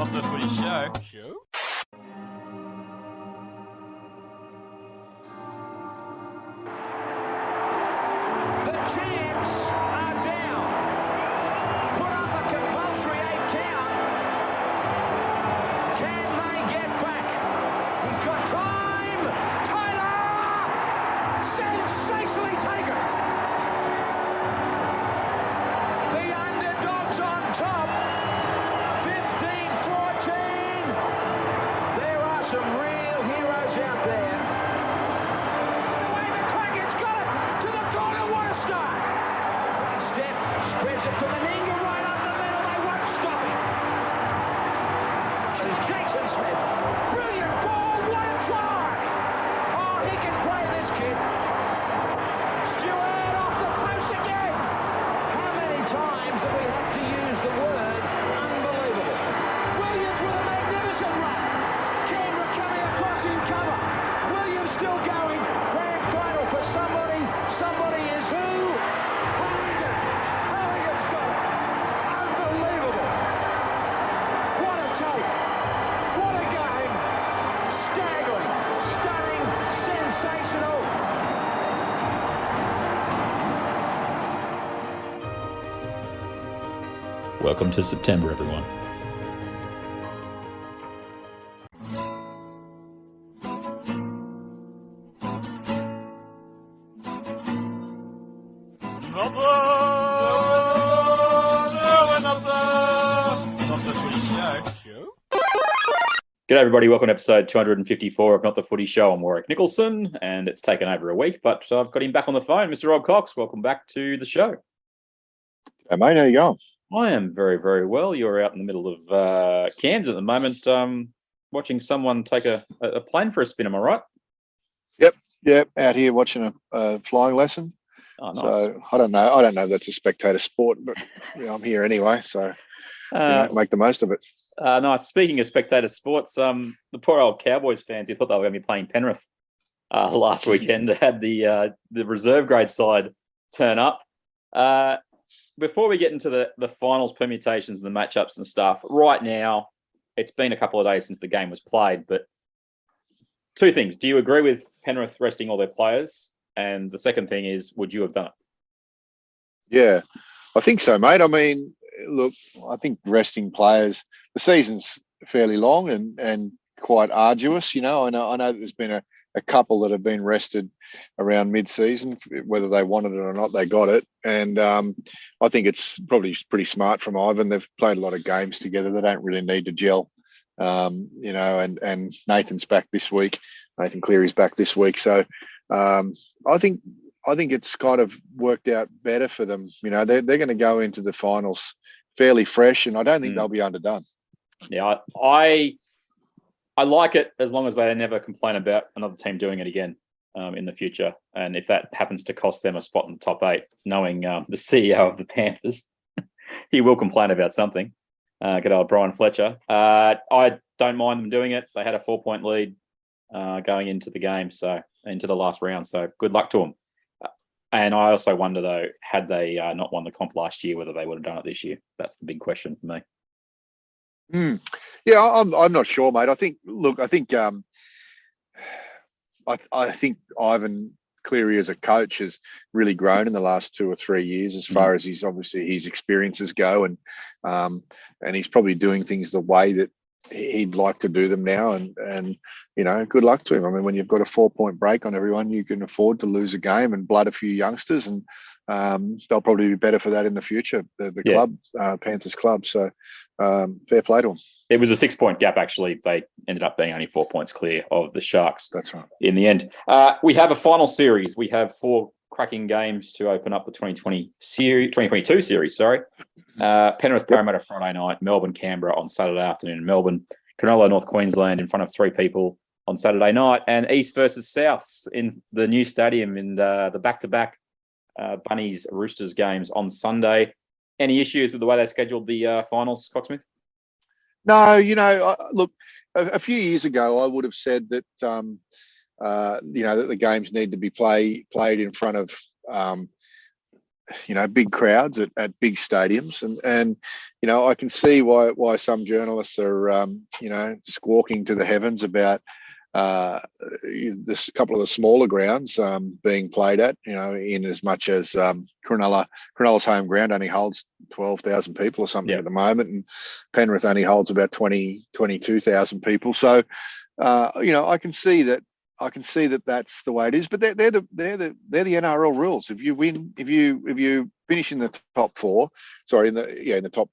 Not the Footy Show. The champs are down. Put up a compulsory 8 count. Can they get back? He's got time. Taylor! Sensationally taken. The underdogs on top. 15-14. There are some real heroes out there. Away McCracken's got it to the corner. What a start! One step, spreads it for Meninga right up the middle. They won't stop him. It's Jason Smith. Brilliant ball. What a try! Oh, he can play this kid. Stewart off the post again. How many times have we had to use the word unbelievable? Williams with a magnificent run. Canberra coming across in cover. Williams still going. Grand final for somebody. Somebody is who? Hooligan. Hooligan's got it. Unbelievable. What a take. What a game. Staggering. Stunning. Sensational. Welcome to September, everyone. Not the Footy Show. G'day, everybody. Welcome to episode 254 of Not the Footy Show. I'm Warrick Nicolson, and it's taken over a week, but I've got him back on the phone. Mr. Robb Cox, welcome back to the show. Hey, mate, how you going? I am very, very well. You're out in the middle of Cairns at the moment, watching someone take a plane for a spin. Am I right? Yep, out here watching a flying lesson. Oh, nice. So I don't know if that's a spectator sport, but I'm here anyway, so make the most of it. Nice. Speaking of spectator sports, the poor old Cowboys fans who thought they were going to be playing Penrith last weekend had the reserve grade side turn up. Before we get into the finals permutations and the matchups and stuff, right now, it's been a couple of days since the game was played, but two things. Do you agree with Penrith resting all their players? And the second thing is, would you have done it? Yeah, I think so, mate. I mean, look, I think resting players, the season's fairly long and quite arduous. I know that there's been a couple that have been rested around mid-season, whether they wanted it or not, they got it. And I think it's probably pretty smart from Ivan. They've played a lot of games together. They don't really need to gel, and Nathan's back this week. Nathan Cleary's back this week. So I think it's kind of worked out better for them. They're going to go into the finals fairly fresh, and I don't think they'll be underdone. Yeah, I like it as long as they never complain about another team doing it again in the future. And if that happens to cost them a spot in the top 8, knowing the CEO of the Panthers, he will complain about something. Good old Brian Fletcher. I don't mind them doing it. They had a 4-point lead going into the game, so into the last round. So good luck to them. And I also wonder, though, had they not won the comp last year, whether they would have done it this year. That's the big question for me. Yeah, I'm not sure, mate. I think Ivan Cleary as a coach has really grown in the last 2 or 3 years as far as his experiences go, and he's probably doing things the way that he'd like to do them now, and good luck to him. I mean, when you've got a 4-point break on everyone, you can afford to lose a game and blood a few youngsters, and they'll probably be better for that in the future, the club, Panthers club. So fair play to them. It was a 6-point gap, actually. They ended up being only 4 points clear of the Sharks. That's right. In the end. We have a final series. We have 4 cracking games to open up the 2022 series. Penrith, Parramatta Friday night, Melbourne, Canberra on Saturday afternoon in Melbourne, Cronulla, North Queensland in front of 3 people on Saturday night, and East versus Souths in the new stadium in the back-to-back Bunnies Roosters games on Sunday. Any issues with the way they scheduled the finals, Coxsmith? No, look, a few years ago, I would have said that that the games need to be played in front of big crowds at big stadiums, and I can see why some journalists are squawking to the heavens about this couple of the smaller grounds being played at, in as much as Cronulla's home ground only holds 12,000 people or something at the moment, and Penrith only holds about 22,000 people. So I can see that. That's the way it is, but they're the NRL rules. If you finish in the top four, in the top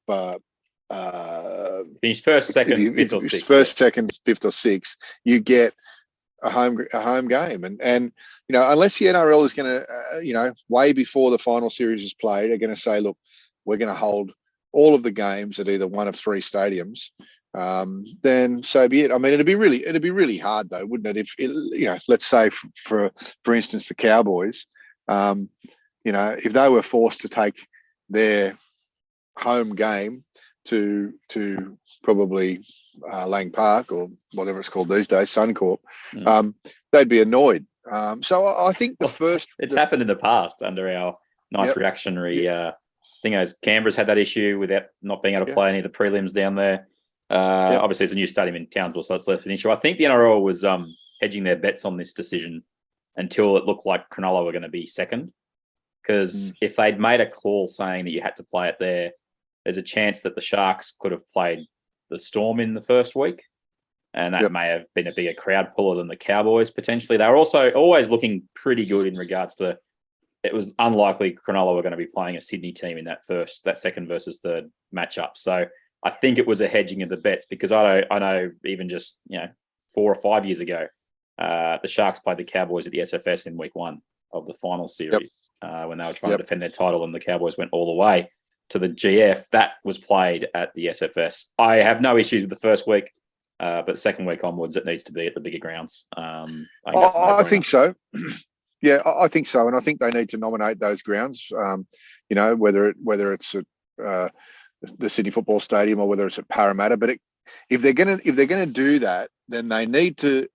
finish first, second, fifth, or sixth. First, second, fifth, or sixth, you get a home game, and unless the NRL is going to way before the final series is played, are going to say, look, we're going to hold all of the games at either one of three stadiums. Then so be it. I mean, it'd be really hard though, wouldn't it? If let's say for instance, the Cowboys, if they were forced to take their home game to probably Lang Park or whatever it's called these days, Suncorp, they'd be annoyed. So I think it's happened in the past under our nice reactionary thing. As Canberra's had that issue with not being able to play any of the prelims down there. Obviously, it's a new stadium in Townsville, so it's less an issue. I think the NRL was hedging their bets on this decision until it looked like Cronulla were going to be second. Because if they'd made a call saying that you had to play it there's a chance that the Sharks could have played the Storm in the first week, and that may have been a bigger crowd puller than the Cowboys potentially. They were also always looking pretty good in regards to. It was unlikely Cronulla were going to be playing a Sydney team in that second versus third matchup. So I think it was a hedging of the bets, because I know even just 4 or 5 years ago, the Sharks played the Cowboys at the SFS in week 1 of the final series when they were trying to defend their title, and the Cowboys went all the way to the GF. That was played at the SFS. I have no issues with the first week, but the second week onwards, it needs to be at the bigger grounds. I think so. Yeah, I think so, and I think they need to nominate those grounds. Whether it's at the Sydney Football Stadium or whether it's at Parramatta. But if they're gonna do that, then they need to,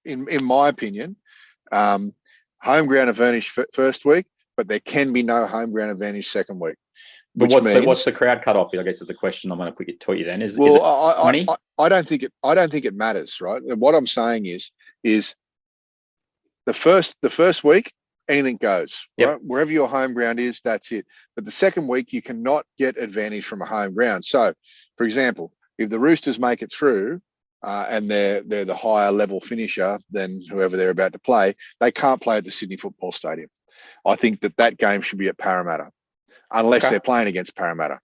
in my opinion, home ground advantage first week, but there can be no home ground advantage second week. But what's the crowd cutoff? I guess is the question I'm going to put you then. Is it 20? I don't think it matters, right? What I'm saying is the first week, anything goes, right? Wherever your home ground is, that's it. But the second week, you cannot get advantage from a home ground. So, for example, if the Roosters make it through and they're the higher level finisher than whoever they're about to play, they can't play at the Sydney Football Stadium. I think that game should be at Parramatta, unless they're playing against Parramatta.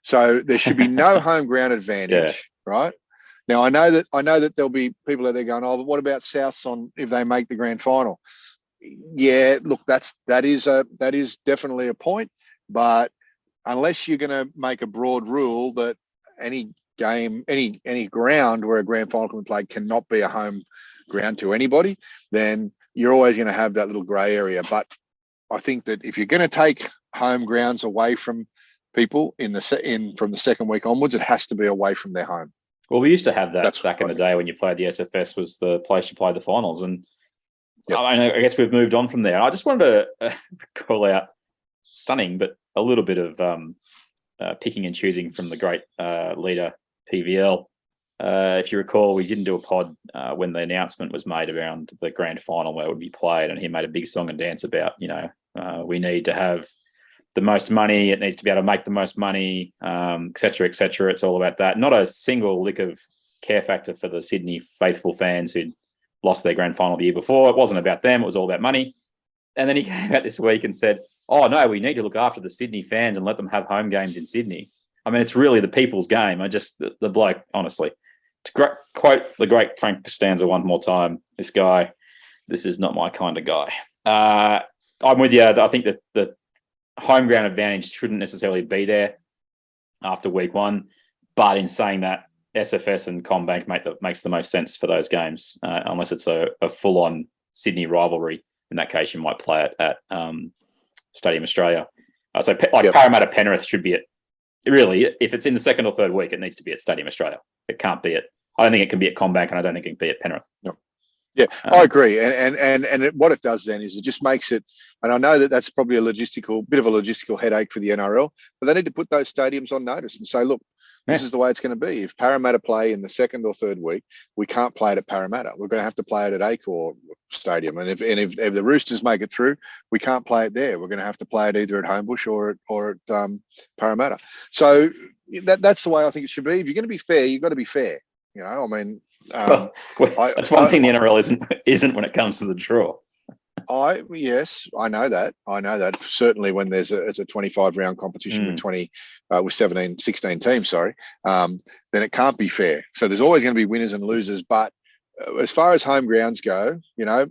So there should be no home ground advantage, right? Now I know that there'll be people out there going, oh, but what about Souths if they make the grand final? Yeah, look, that is definitely a point, but unless you're going to make a broad rule that any game, any ground where a grand final can be played cannot be a home ground to anybody, then you're always going to have that little grey area. But I think that if you're going to take home grounds away from people from the second week onwards, it has to be away from their home. Well, we used to have that back in the day when you played the SFS was the place you played the finals, and I guess we've moved on from there. I just wanted to call out stunning, but a little bit of picking and choosing from the great leader PVL. If you recall, we didn't do a pod when the announcement was made around the grand final where it would be played, and he made a big song and dance about, we need to have the most money, it needs to be able to make the most money, et cetera, et cetera. It's all about that. Not a single lick of care factor for the Sydney faithful fans who'd lost their grand final the year before. It wasn't about them. It was all about money. And then he came out this week and said, oh, no, we need to look after the Sydney fans and let them have home games in Sydney. I mean, it's really the people's game. The bloke, honestly, to quote the great Frank Costanza one more time, this is not my kind of guy. I'm with you. I think that the home ground advantage shouldn't necessarily be there after week 1. But in saying that, SFS and CommBank makes the most sense for those games, unless it's a full-on Sydney rivalry. In that case, you might play it at Stadium Australia. So Parramatta Penrith should be really, if it's in the second or third week, it needs to be at Stadium Australia. It can't be I don't think it can be at CommBank, and I don't think it can be at Penrith. No. Yeah, I agree. What it does then is it just makes it, and I know that that's probably a bit of a logistical headache for the NRL, but they need to put those stadiums on notice and say, look, this is the way it's going to be. If Parramatta play in the second or third week, we can't play it at Parramatta. We're going to have to play it at Acor Stadium. And if the Roosters make it through, we can't play it there. We're going to have to play it either at Homebush or at Parramatta. So that's the way I think it should be. If you're going to be fair, you've got to be fair. You know, I mean, that's one thing the NRL isn't when it comes to the draw. Yes, I know that. Certainly when it's a 25 round competition with 16 teams, then it can't be fair. So there's always going to be winners and losers. But as far as home grounds go, you know,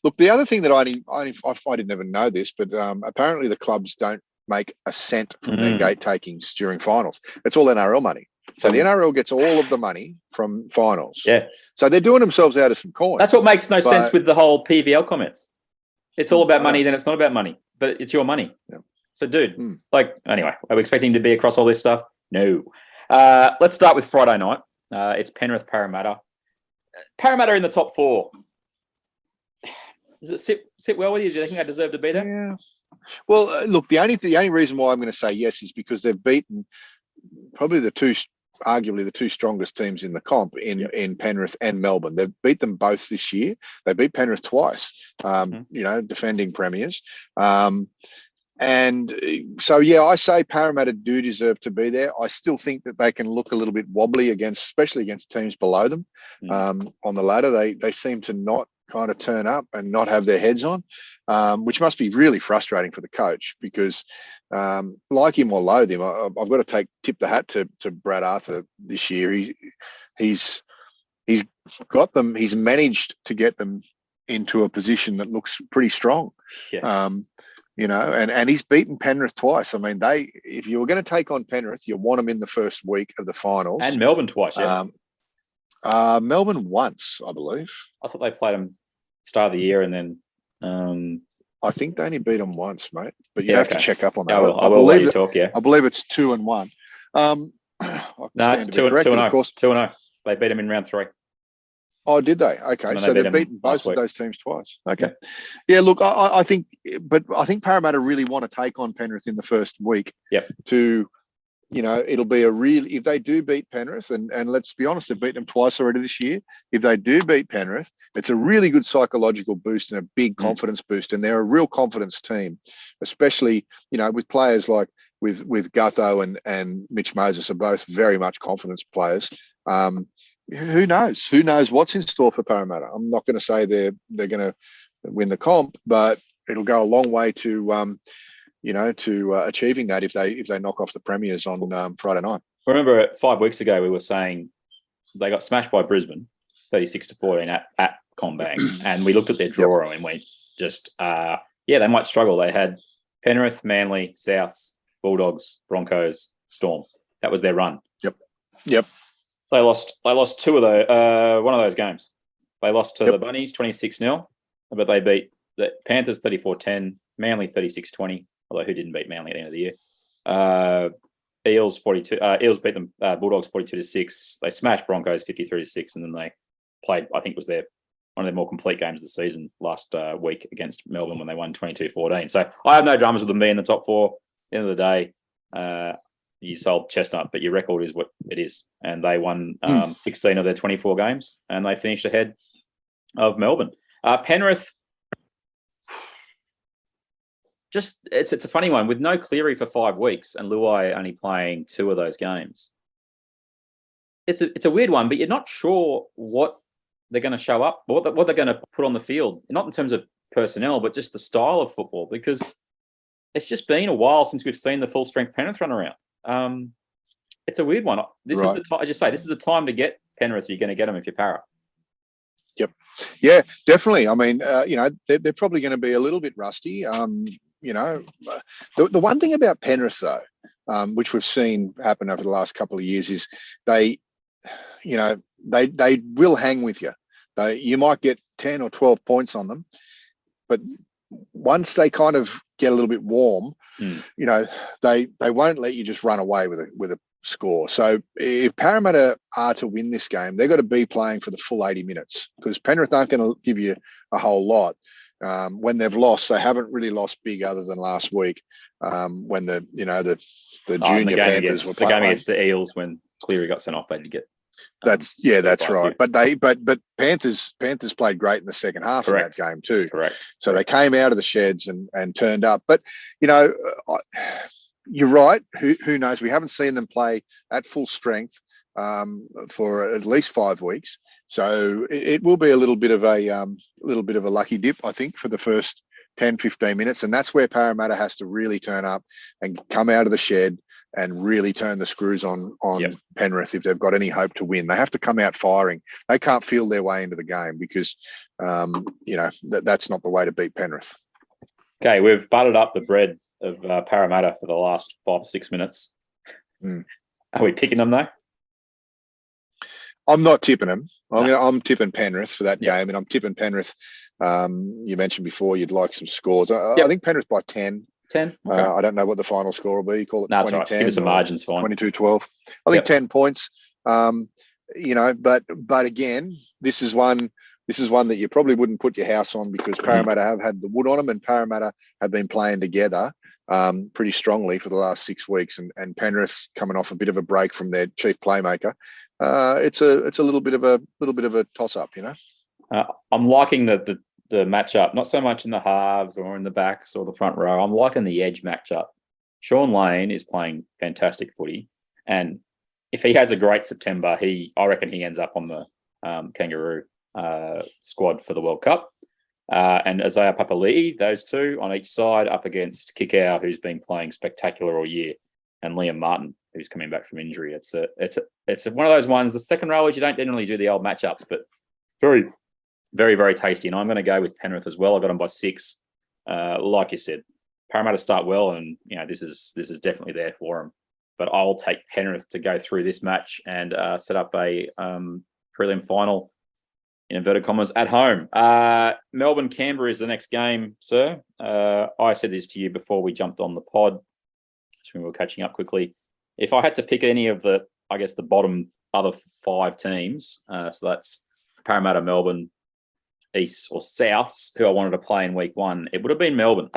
look, the other thing that I didn't ever know this, but apparently the clubs don't make a cent from their gate takings during finals. It's all NRL money. So the NRL gets all of the money from finals. Yeah. So they're doing themselves out of some coin. That's what makes no sense with the whole PVL comments. It's all about money, then it's not about money, but it's your money. Yeah. So, dude, anyway, are we expecting to be across all this stuff? No. Let's start with Friday night. It's Penrith Parramatta. Parramatta in the top 4. Does it sit well with you? Do you think they deserve to be there? Yeah. Well, look, the only reason why I'm going to say yes is because they've beaten probably arguably the two strongest teams in the comp in Penrith and Melbourne. They've beat them both this year. They beat Penrith twice, you know, defending premiers. And so, yeah, I say Parramatta do deserve to be there. I still think that they can look a little bit wobbly especially against teams below them on the ladder. They seem to not kind of turn up and not have their heads on, which must be really frustrating for the coach because like him or loathe him, I've got to tip the hat to Brad Arthur this year. He's got them. He's managed to get them into a position that looks pretty strong. Yeah. You know, and he's beaten Penrith twice. I mean, if you were going to take on Penrith, you want them in the first week of the finals. And Melbourne twice, yeah. Melbourne once, I believe. I thought they played them start of the year and then... I think they only beat them once, mate. But you have to check up on that. I will let you talk, yeah. I believe it's 2-1. No, it's 2-0. 2-0. They beat them in round 3. Oh, did they? Okay, so they've beaten both of those teams twice. Okay, yeah. Look, I think Parramatta really want to take on Penrith in the first week. Yep. To, you know, it'll be if they do beat Penrith, and let's be honest, they've beaten them twice already this year. If they do beat Penrith, it's a really good psychological boost and a big confidence boost, and they're a real confidence team, especially, you know, with players like with Gutho and Mitch Moses are both very much confidence players. Who knows? Who knows what's in store for Parramatta? I'm not going to say they're going to win the comp, but it'll go a long way to achieving that if they knock off the premiers on Friday night. Remember 5 weeks ago we were saying they got smashed by Brisbane, 36-14 at CommBank, and we looked at their draw and went they might struggle. They had Penrith, Manly, Souths, Bulldogs, Broncos, Storm. That was their run. Yep. They lost two of one of those games. They lost to the Bunnies 26-0, but they beat the Panthers 34-10, Manly 36-20, although who didn't beat Manly at the end of the year? Eels 42. Eels beat them Bulldogs 42-6. They smashed Broncos 53-6, and then they played, I think it was one of their more complete games of the season last week against Melbourne when they won 22-14. So I have no dramas with them being in the top 4. At the end of the day, you sold Chestnut, but your record is what it is. And they won 16 of their 24 games, and they finished ahead of Melbourne. Penrith, it's a funny one. With no Cleary for 5 weeks and Luai only playing 2 of those games, it's a weird one, but you're not sure what they're going to show up, what they're going to put on the field, not in terms of personnel, but just the style of football, because it's just been a while since we've seen the full-strength Penrith run around. It's a weird one. This is the time. I just say this is the time to get Penrith. You're going to get them if you're Para. Yep. Yeah, definitely. I mean, they're probably going to be a little bit rusty. The one thing about Penrith though, which we've seen happen over the last couple of years, is they will hang with you. You might get 10 or 12 points on them, but once they kind of get a little bit warm, they won't let you just run away with a score. So if Parramatta are to win this game, they've got to be playing for the full 80 minutes because Penrith aren't going to give you a whole lot. When they've lost, they haven't really lost big other than last week when the junior Panthers were playing. The game against the Eels when Cleary got sent off, they did get. That's right. But Panthers played great in the second half of that game too. Correct. So they came out of the sheds and turned up. But you're right. Who knows? We haven't seen them play at full strength for at least 5 weeks. So it will be a little bit of a lucky dip, I think, for the first 10, 15 minutes. And that's where Parramatta has to really turn up and come out of the shed and really turn the screws on Penrith if they've got any hope to win. They have to come out firing. They can't feel their way into the game because, that's not the way to beat Penrith. Okay, we've buttered up the bread of Parramatta for the last 5 or 6 minutes. Are we picking them though? I'm not tipping them. I'm tipping Penrith for that game, and I'm tipping Penrith. You mentioned before you'd like some scores. I think Penrith by 10. 10? Okay. I don't know what the final score will be. You call it 20-10. Right. Give us a margin's fine. 22-12. I think 10 points. But again, this is one that you probably wouldn't put your house on because Parramatta have had the wood on them, and Parramatta have been playing together pretty strongly for the last 6 weeks, and Penrith coming off a bit of a break from their chief playmaker. It's a little bit of a toss up, I'm liking the matchup, not so much in the halves or in the backs or the front row. I'm liking the edge matchup. Sean Lane is playing fantastic footy, and if he has a great September, I reckon he ends up on the Kangaroo squad for the World Cup. And Isaiah Papali'i, those two on each side up against Kikau, who's been playing spectacular all year, and Liam Martin, who's coming back from injury. It's one of those ones. The second rowers, you don't generally do the old matchups, but very, very, very tasty. And I'm going to go with Penrith as well. I got them by 6. Like you said, Parramatta start well, and this is definitely there for them. But I'll take Penrith to go through this match and set up a prelim final, in inverted commas, at home. Melbourne, Canberra is the next game, sir. I said this to you before we jumped on the pod, just when we were catching up quickly. If I had to pick any of the bottom other 5 teams, so that's Parramatta, Melbourne, East or Souths, who I wanted to play in week 1, it would have been Melbourne.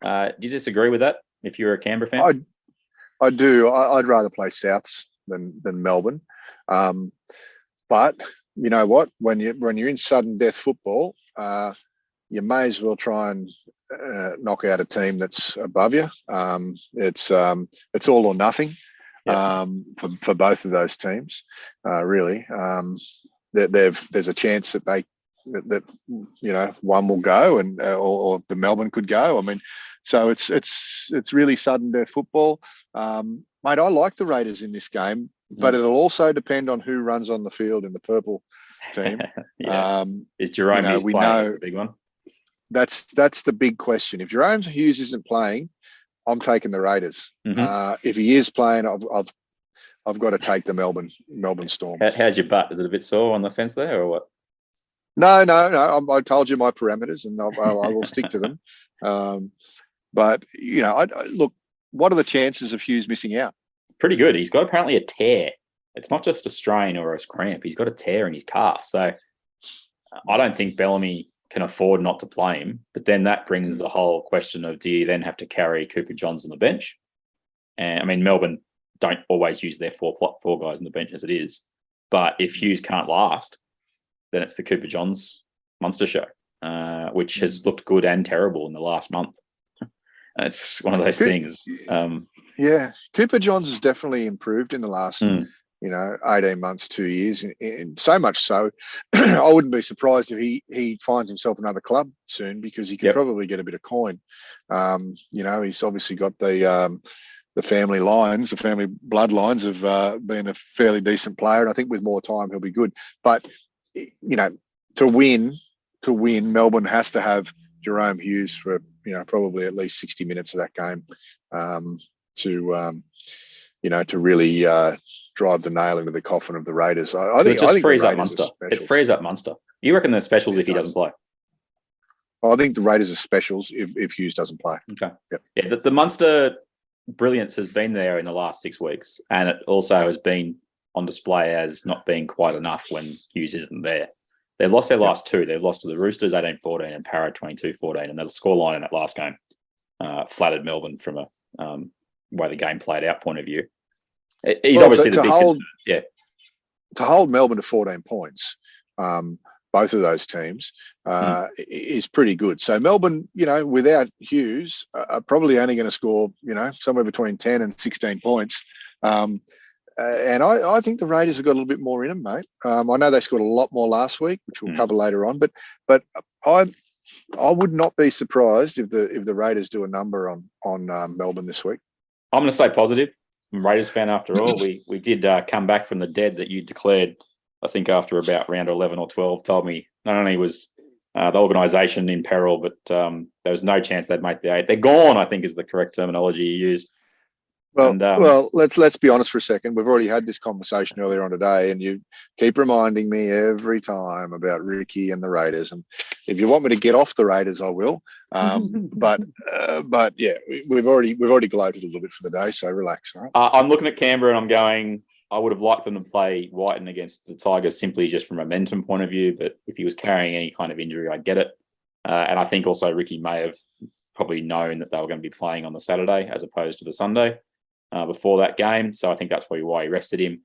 Do you disagree with that if you're a Canberra fan? I do. I'd rather play Souths than Melbourne. But you know what? When you're in sudden death football, you may as well try and knock out a team that's above you. It's all or nothing for both of those teams. Really, there's a chance that one will go and or the Melbourne could go. I mean, so it's really sudden death football, mate. I like the Raiders in this game. But it'll also depend on who runs on the field in the purple team. Is Jerome Hughes playing? That's the big one. That's the big question. If Jerome Hughes isn't playing, I'm taking the Raiders. If he is playing, I've got to take the Melbourne Storm. How's your butt? Is it a bit sore on the fence there, or what? No. I told you my parameters, and I will stick to them. But look, what are the chances of Hughes missing out? Pretty good. He's got apparently a tear. It's not just a strain or a cramp. He's got a tear in his calf. So I don't think Bellamy can afford not to play him. But then that brings the whole question of, do you then have to carry Cooper Johns on the bench? And I mean, Melbourne don't always use their four guys on the bench as it is. But if Hughes can't last, then it's the Cooper Johns monster show, which has looked good and terrible in the last month. It's one of those things. Yeah, Cooper Johns has definitely improved in the last, 18 months, 2 years, and so much so, I wouldn't be surprised if he finds himself another club soon because he could probably get a bit of coin. He's obviously got the family lines, the family bloodlines of being a fairly decent player, and I think with more time he'll be good. But to win, Melbourne has to have Jerome Hughes for probably at least 60 minutes of that game. To really drive the nail into the coffin of the Raiders. I think it frees up Munster. It frees up Munster. You reckon they're specials if he doesn't play? I think the Raiders are specials if Hughes doesn't play. Okay. Yep. Yeah, the Munster brilliance has been there in the last 6 weeks, and it also has been on display as not being quite enough when Hughes isn't there. They've lost their last two. They've lost to the Roosters 18-14 and Parra 22-14, and the scoreline in that last game flattered Melbourne from a way the game played out point of view. He's obviously the big concern. Yeah. To hold Melbourne to 14 points, both of those teams, is pretty good. So Melbourne, without Hughes, are probably only going to score, somewhere between 10 and 16 points. And I think the Raiders have got a little bit more in them, mate. I know they scored a lot more last week, which we'll cover later on. But I would not be surprised if the Raiders do a number on Melbourne this week. I'm going to say positive. I'm a Raiders fan after all. We did come back from the dead that you declared, I think after about round 11 or 12, told me not only was the organisation in peril, but there was no chance they'd make the 8. They're gone, I think is the correct terminology you used. Well, let's be honest for a second. We've already had this conversation earlier on today, and you keep reminding me every time about Ricky and the Raiders. And if you want me to get off the Raiders, I will. But yeah, we've already gloated a little bit for the day, so relax. All right? I'm looking at Canberra and I'm going, I would have liked them to play Whiten against the Tigers simply just from a momentum point of view. But if he was carrying any kind of injury, I get it. And I think also Ricky may have probably known that they were going to be playing on the Saturday as opposed to the Sunday. Before that game. So I think that's probably why he rested him.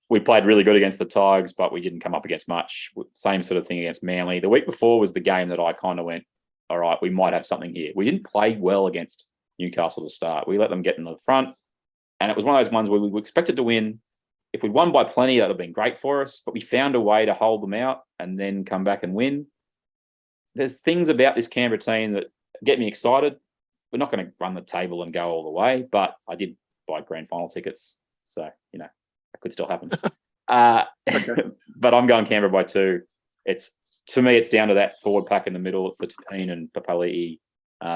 We played really good against the Tigers, but we didn't come up against much. Same sort of thing against Manly. The week before was the game that I kind of went, all right, we might have something here. We didn't play well against Newcastle to start. We let them get in the front. And it was one of those ones where we were expected to win. If we'd won by plenty, that would have been great for us. But we found a way to hold them out and then come back and win. There's things about this Canberra team that get me excited. We're not going to run the table and go all the way, but I did buy grand final tickets. So, that could still happen. But I'm going Canberra by 2. To me, it's down to that forward pack in the middle for Tapine and Papali'i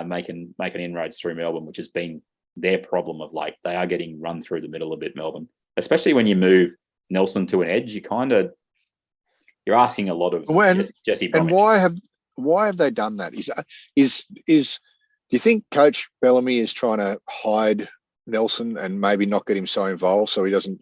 making inroads through Melbourne, which has been their problem of late. They are getting run through the middle a bit, Melbourne. Especially when you move Nelson to an edge, you're asking a lot of Jesse Bromwich. And why have they done that? Do you think Coach Bellamy is trying to hide Nelson and maybe not get him so involved so he doesn't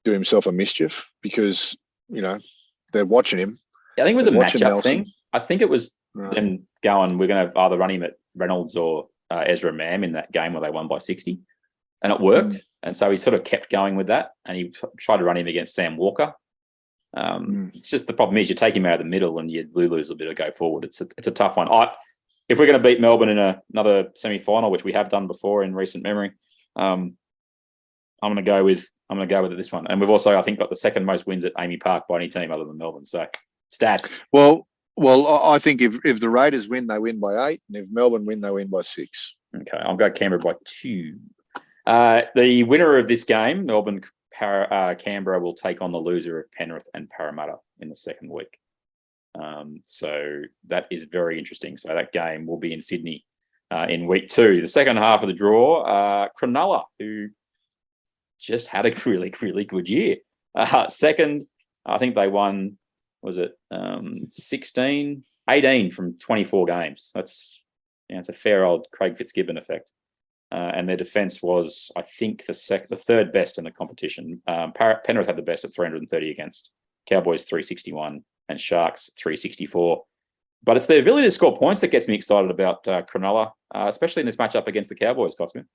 do himself a mischief? Because, they're watching him. I think it was a matchup thing. I think it was them going, we're going to either run him at Reynolds or Ezra Mam in that game where they won by 60. And it worked. And so he sort of kept going with that. And he tried to run him against Sam Walker. It's just the problem is you take him out of the middle and you lose a bit of go forward. It's a tough one. If we're going to beat Melbourne in another semi-final, which we have done before in recent memory, I'm going to go with it this one. And we've also, I think, got the second most wins at Amy Park by any team other than Melbourne. So stats. Well, I think if the Raiders win, they win by 8, and if Melbourne win, they win by 6. Okay, I'll go Canberra by 2. The winner of this game, Melbourne Canberra, will take on the loser of Penrith and Parramatta in the second week. So that is very interesting. So that game will be in Sydney in week 2. The second half of the draw, Cronulla, who just had a really, really good year. Second, I think they won, 18 from 24 games. It's a fair old Craig Fitzgibbon effect. And their defence was, I think, the third best in the competition. Penrith had the best at 330 against, Cowboys 361, and Sharks 364. But it's the ability to score points that gets me excited about Cronulla, especially in this matchup against the Cowboys, Coxsmith.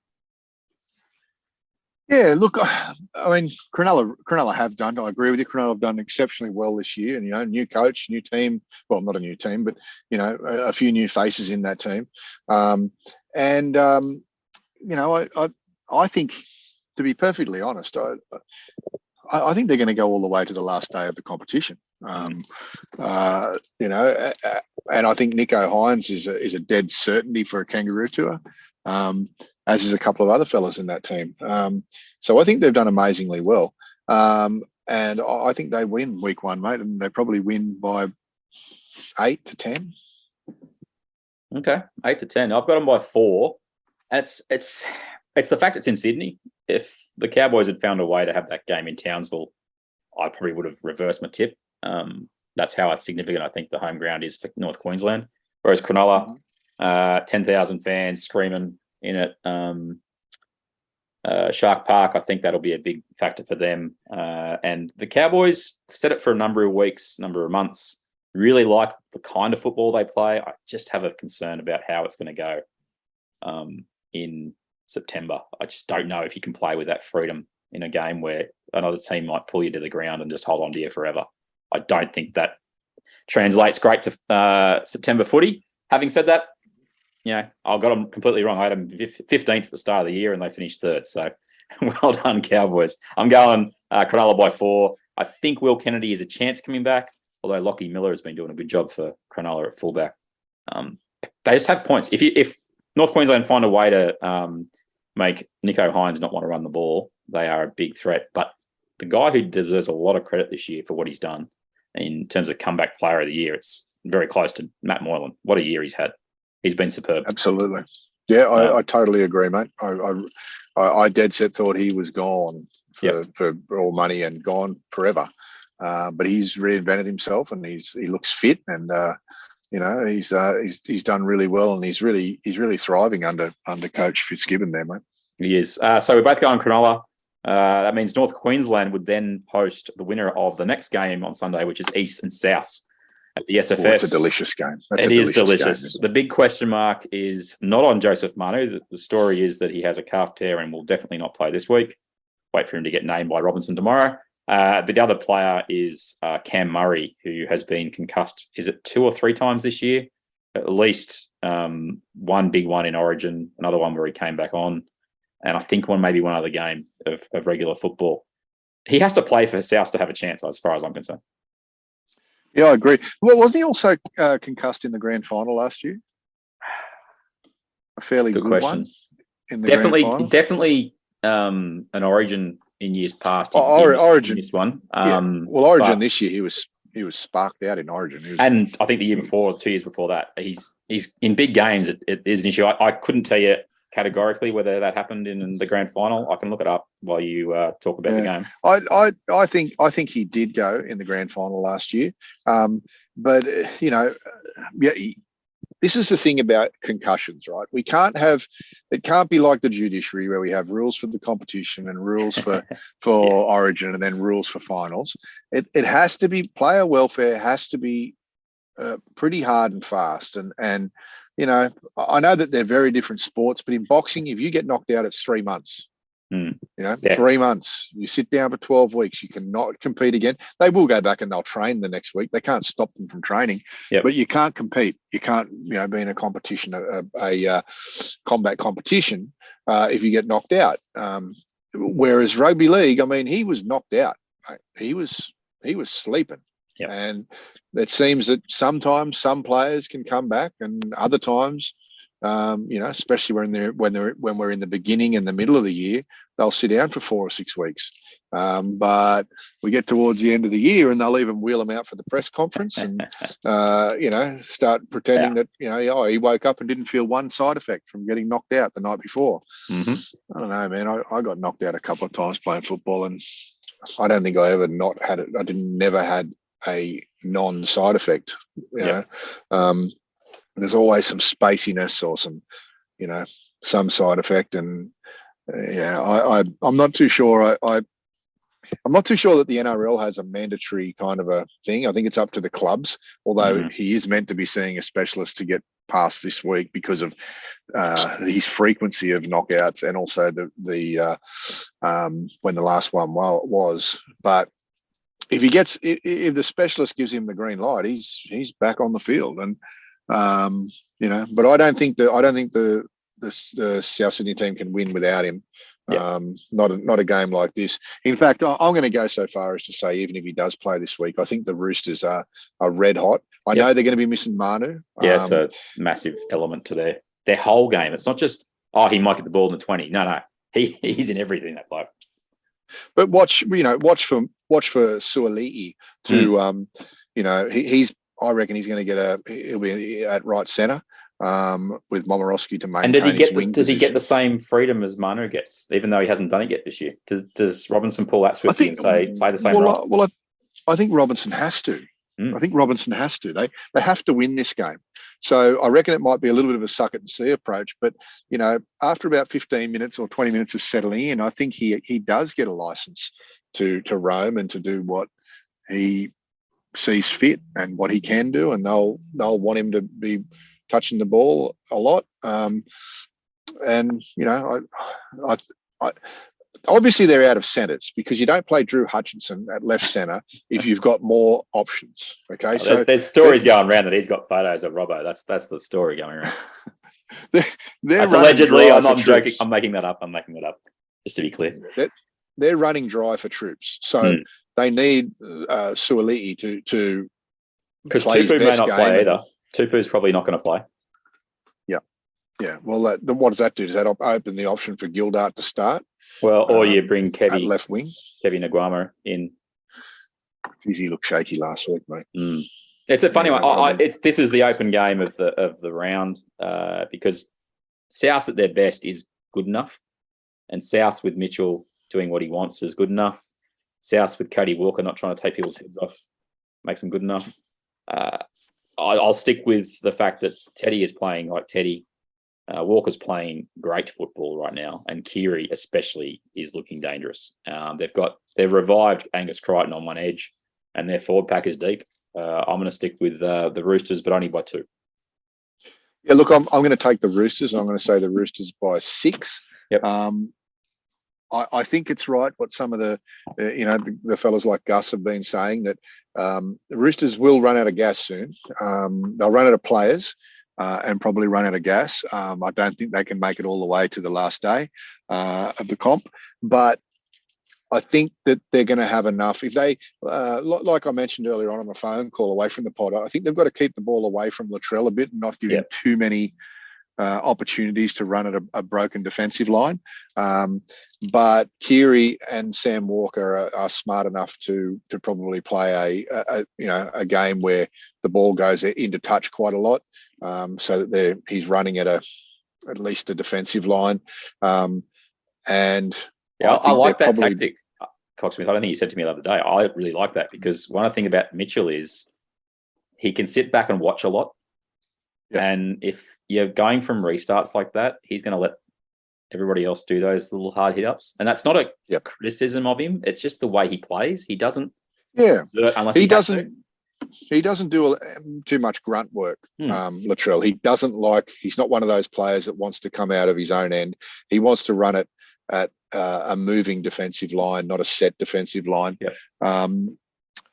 Yeah, look, I mean, Cronulla have done. I agree with you. Cronulla have done exceptionally well this year, and new coach, new team. Well, not a new team, but a few new faces in that team. I think, to be perfectly honest, I think they're going to go all the way to the last day of the competition. And I think Nico Hines is a dead certainty for a Kangaroo tour, as is a couple of other fellas in that team. So I think they've done amazingly well. And I think they win week 1, mate, and they probably win by 8 to 10. Okay, 8 to 10. I've got them by 4. And it's the fact it's in Sydney. If the Cowboys had found a way to have that game in Townsville, I probably would have reversed my tip. That's how significant I think the home ground is for North Queensland. Whereas Cronulla, 10,000 fans screaming in it. Shark Park, I think that'll be a big factor for them. And the Cowboys, said it for a number of weeks, number of months, really like the kind of football they play. I just have a concern about how it's going to go in September. I just don't know if you can play with that freedom in a game where another team might pull you to the ground and just hold on to you forever. I don't think that translates great to September footy. Having said that, I got them completely wrong. I had them 15th at the start of the year and they finished 3rd. So well done, Cowboys. I'm going Cronulla by 4. I think Will Kennedy has a chance coming back, although Lockie Miller has been doing a good job for Cronulla at fullback. They just have points. If North Queensland find a way to make Nico Hines not want to run the ball, they are a big threat. But the guy who deserves a lot of credit this year for what he's done in terms of comeback player of the year, it's very close to Matt Moylan. What a year he's had. He's been superb. Absolutely. Yeah, I totally agree, mate. I dead set thought he was gone for all money and gone forever. But he's reinvented himself and he looks fit and he's done really well and he's really thriving under Coach Fitzgibbon there, mate. He is. So we're both going Cronulla. That means North Queensland would then host the winner of the next game on Sunday, which is East and South at the SFS. It's a delicious game. It is delicious. The big question mark is not on Joseph Manu. The story is that he has a calf tear and will definitely not play this week. Wait for him to get named by Robinson tomorrow. But the other player is Cam Murray, who has been concussed, is it 2 or 3 times this year? At least one big one in Origin, another one where he came back on, and I think maybe one other game of regular football. He has to play for South to have a chance, as far as I'm concerned. Yeah, I agree. Well, wasn't he also concussed in the grand final last year? A fairly good one in the grand final. Definitely an Origin in years past. Origin this one. Origin this year he was sparked out in Origin. And I think the year before, 2 years before that, he's in big games. It is an issue. I couldn't tell you categorically whether that happened in the grand final. I can look it up while you talk about the game. I think he did go in the grand final last year, but this is the thing about concussions, right? It can't be like the judiciary where we have rules for the competition and rules for Origin and then rules for finals. It has to be, player welfare has to be pretty hard and fast. And I know that they're very different sports, but in boxing, if you get knocked out, it's 3 months. 3 months. You sit down for 12 weeks. You cannot compete again. They will go back and they'll train the next week. They can't stop them from training, but you can't compete. You can't, be in a competition, a combat competition, if you get knocked out. Whereas rugby league, he was knocked out. Right? He was sleeping. Yep. And it seems that sometimes some players can come back, and other times, especially when we're in the beginning and the middle of the year, they'll sit down for 4 or 6 weeks. But we get towards the end of the year, and they'll even wheel them out for the press conference, and start pretending that he woke up and didn't feel one side effect from getting knocked out the night before. Mm-hmm. I don't know, man. I got knocked out a couple of times playing football, and I don't think I ever not had it. Never had a non-side effect. There's always some spaciness or some side effect, and I'm not too sure. I'm not too sure that the NRL has a mandatory kind of a thing. I think it's up to the clubs, although he is meant to be seeing a specialist to get past this week because of his frequency of knockouts and also the when the last one was. But if the specialist gives him the green light, he's back on the field, and but I don't think the South Sydney team can win without him. Not a game like this. In fact, I'm going to go so far as to say, even if he does play this week, I think the Roosters are red hot. I know they're going to be missing Manu. It's a massive element to their whole game. It's not just he might get the ball in the 20. No, he's in everything, that bloke. But watch for Suoli'i to he's. I reckon he's going to he'll be at right centre with Momorowski to maintain. And does he get the same freedom as Manu gets, even though he hasn't done it yet this year? Does Robinson pull that Swifty and say play the same role? Well, I think Robinson has to. I think Robinson has to. They have to win this game. So I reckon it might be a little bit of a suck it and see approach. But, after about 15 minutes or 20 minutes of settling in, I think he does get a license to roam and to do what he sees fit and what he can do. And they'll want him to be touching the ball a lot. Obviously they're out of centres because you don't play Drew Hutchinson at left centre if you've got more options. Okay, so there's stories going around that he's got photos of Robbo. That's the story going around. That's allegedly. I'm not joking. I'm making that up. Just to be clear. They're running dry for troops, so they need Suoli'i to because Tupu may not play either. Tupu's probably not going to play. Yeah. Well, what does that do? Does that open the option for Gildart to start? Well, or you bring Kevy left wing, Kevy Naguama in. He looked shaky last week, mate. It's a funny one. This is the open game of the round because South at their best is good enough, and South with Mitchell doing what he wants is good enough. South with Cody Walker not trying to take people's heads off makes them good enough. I'll stick with the fact that Teddy is playing like Teddy. Walker's playing great football right now, and Keary especially is looking dangerous. They've revived Angus Crichton on one edge, and their forward pack is deep. I'm going to stick with the Roosters, but only by 2. Yeah, look, I'm going to take the Roosters. I'm going to say the Roosters by 6. Yep. I think it's right what some of the fellas like Gus have been saying that the Roosters will run out of gas soon. They'll run out of players. And probably run out of gas. I don't think they can make it all the way to the last day of the comp, but I think that they're going to have enough. If they, like I mentioned earlier on a phone call away from the pod, I think they've got to keep the ball away from Latrell a bit and not give him too many opportunities to run at a broken defensive line. But Keary and Sam Walker are smart enough to probably play a game where the ball goes into touch quite a lot, so that he's running at least a defensive line. And I like that tactic, Coxsmith. I don't think you said to me the other day. I really like that because one thing about Mitchell is he can sit back and watch a lot. Yeah. And if you're going from restarts like that, he's going to let everybody else do those little hard hit ups. And that's not a criticism of him. It's just the way he plays. He doesn't. Yeah. Unless he doesn't. He doesn't do too much grunt work, Latrell. He's not one of those players that wants to come out of his own end. He wants to run it at a moving defensive line, not a set defensive line. Yep.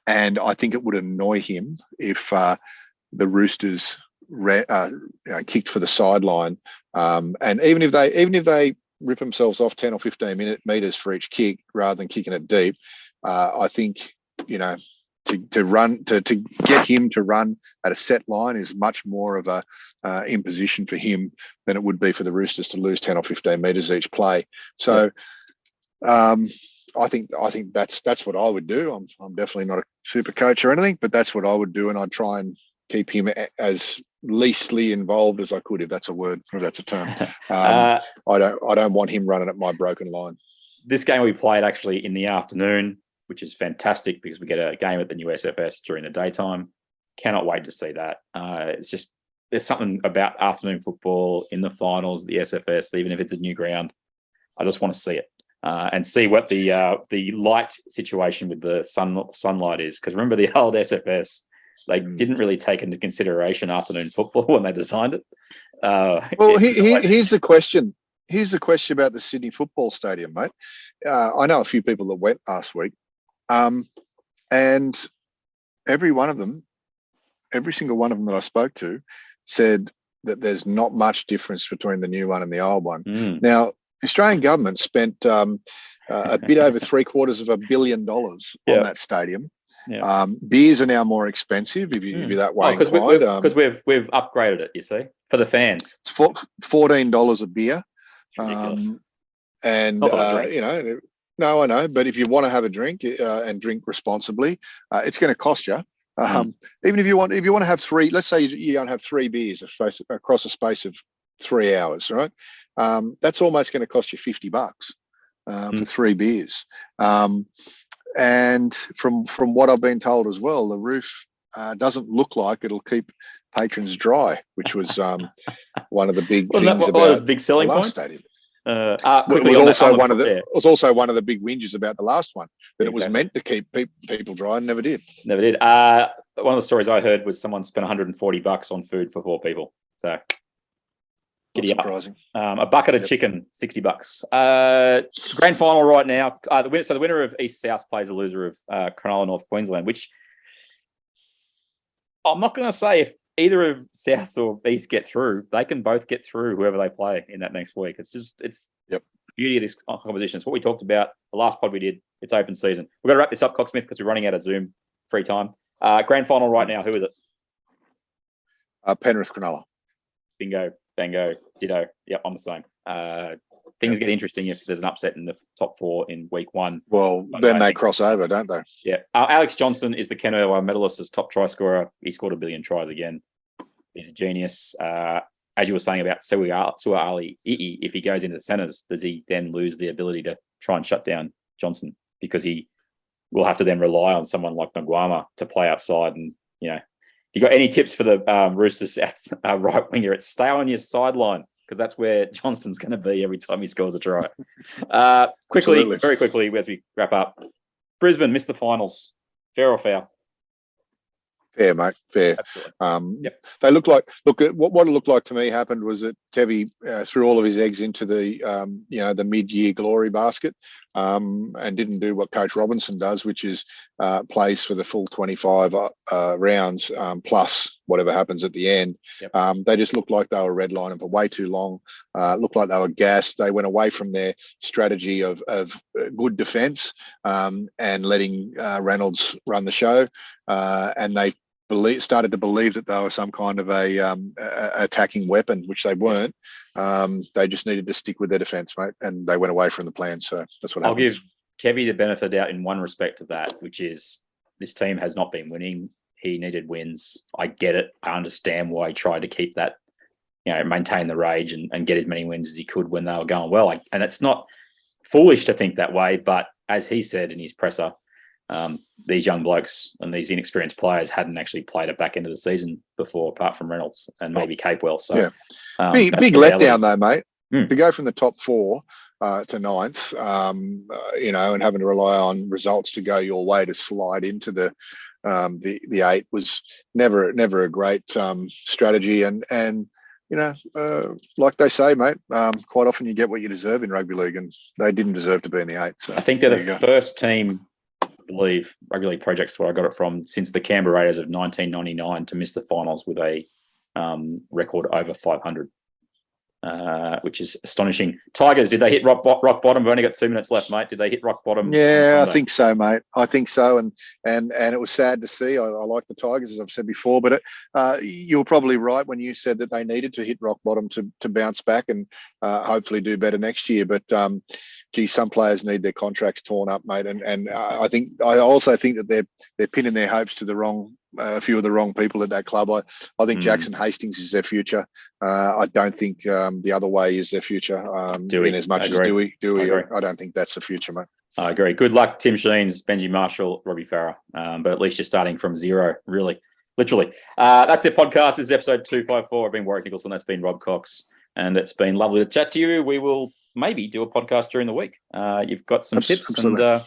And I think it would annoy him if the Roosters kicked for the sideline, and even if they rip themselves off 10 or 15 meters for each kick rather than kicking it deep, I think to get him to run at a set line is much more of a imposition for him than it would be for the Roosters to lose 10 or 15 meters each play. So I think that's what I would do. I'm definitely not a super coach or anything, but that's what I would do, and I'd try and keep him as leastly involved as I could, if that's a word, if that's a term. I don't want him running at my broken line. This game we played actually in the afternoon, which is fantastic because we get a game at the new SFS during the daytime. Cannot wait to see that. It's just there's something about afternoon football in the finals, the SFS, even if it's a new ground. I just want to see it and see what the light situation with the sunlight is. Because remember the old SFS, they didn't really take into consideration afternoon football when they designed it. Here's the question. Here's the question about the Sydney Football Stadium, mate. I know a few people that went last week, and every single one of them that I spoke to said that there's not much difference between the new one and the old one. Now, the Australian government spent a bit over $750 million on that stadium. Yeah. Beers are now more expensive if you're that way inclined. Because we've upgraded it, you see, for the fans. It's $14 a beer. No, I know, but if you want to have a drink and drink responsibly, it's going to cost you. Even if you want to have 3, let's say you don't have 3 beers across a space of 3 hours, right? That's almost going to cost you $50 for 3 beers. And from what I've been told as well, the roof doesn't look like it'll keep patrons dry, which was one of the big Wasn't that things one of those about big selling the last points? stadium. It It was also one of the big whinges about the last one, that it was meant to keep people dry and never did. Never did. One of the stories I heard was someone spent $140 on food for 4 people. So Not surprising. A bucket of chicken, $60. Grand final right now. The winner of East South plays the loser of Cronulla North Queensland, which I'm not going to say if either of South or East get through, they can both get through whoever they play in that next week. It's the beauty of this competition. It's what we talked about the last pod we did. It's open season. We've got to wrap this up, Coxsmith, because we're running out of Zoom free time. Grand final right now. Who is it? Penrith Cronulla. Bingo, bango, ditto. Yep, I'm the same. Things get interesting if there's an upset in the top 4 in week 1. Well, then they cross over, don't they? Yeah. Alex Johnson is the Ken Irwin medalist as top try scorer. He scored 1 billion tries again. He's a genius. As you were saying about Sua'ali I'i, if he goes into the centres, does he then lose the ability to try and shut down Johnson? Because he will have to then rely on someone like Nguama to play outside. And, if you got any tips for the Roosters right winger, it's stay on your sideline, because that's where Johnston's going to be every time he scores a try. Very quickly, as we wrap up, Brisbane missed the finals. Fair or foul? Fair, mate. Fair. Absolutely. They look at what it looked like to me happened was that Tevy threw all of his eggs into the mid-year glory basket, and didn't do what Coach Robinson does, which is plays for the full 25 rounds plus whatever happens at the end. Yep. They just looked like they were redlining for way too long. Looked like they were gassed. They went away from their strategy of good defence and letting Reynolds run the show, and they started to believe that they were some kind of a attacking weapon, which they weren't. They just needed to stick with their defence, mate, and they went away from the plan. So that's what happens. I'll give Kevy the benefit of the doubt in one respect of that, which is this team has not been winning. He needed wins. I get it. I understand why he tried to keep that, maintain the rage and get as many wins as he could when they were going well. And it's not foolish to think that way, but as he said in his presser, these young blokes and these inexperienced players hadn't actually played a back end of the season before, apart from Reynolds and maybe Capewell. So, big letdown though, mate. To go from the top 4 to 9th, and having to rely on results to go your way to slide into the 8 was never a great strategy. And like they say, mate, quite often you get what you deserve in rugby league, and they didn't deserve to be in the 8. So I think they're the first team, I believe, Rugby League Project's where I got it from, since the Canberra Raiders of 1999 to miss the finals with a record over 500, which is astonishing. Tigers, did they hit rock bottom? We've only got 2 minutes left, mate. Did they hit rock bottom? Yeah, I think so, mate. I think so, and it was sad to see. I like the Tigers, as I've said before, but you were probably right when you said that they needed to hit rock bottom to bounce back and hopefully do better next year. But some players need their contracts torn up, mate, and I also think that they're pinning their hopes to a few of the wrong people at that club. I think Jackson Hastings is their future. I don't think the other way is their future. In as much as Dewey, I don't think that's the future, mate. I agree. Good luck, Tim Sheens, Benji Marshall, Robbie Farah. But at least you're starting from zero, really, literally. That's it, podcast. This is episode 254. I've been Warrick Nicolson. That's been Rob Cox. And it's been lovely to chat to you. We will maybe do a podcast during the week. You've got some tips. Absolutely. And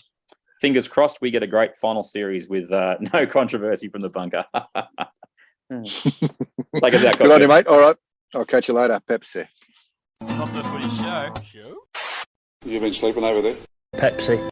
fingers crossed we get a great final series with no controversy from the bunker. Take us out, Good on you, mate. All right. I'll catch you later. Pepsi. Not the Footy show. You've been sleeping over there? Pepsi.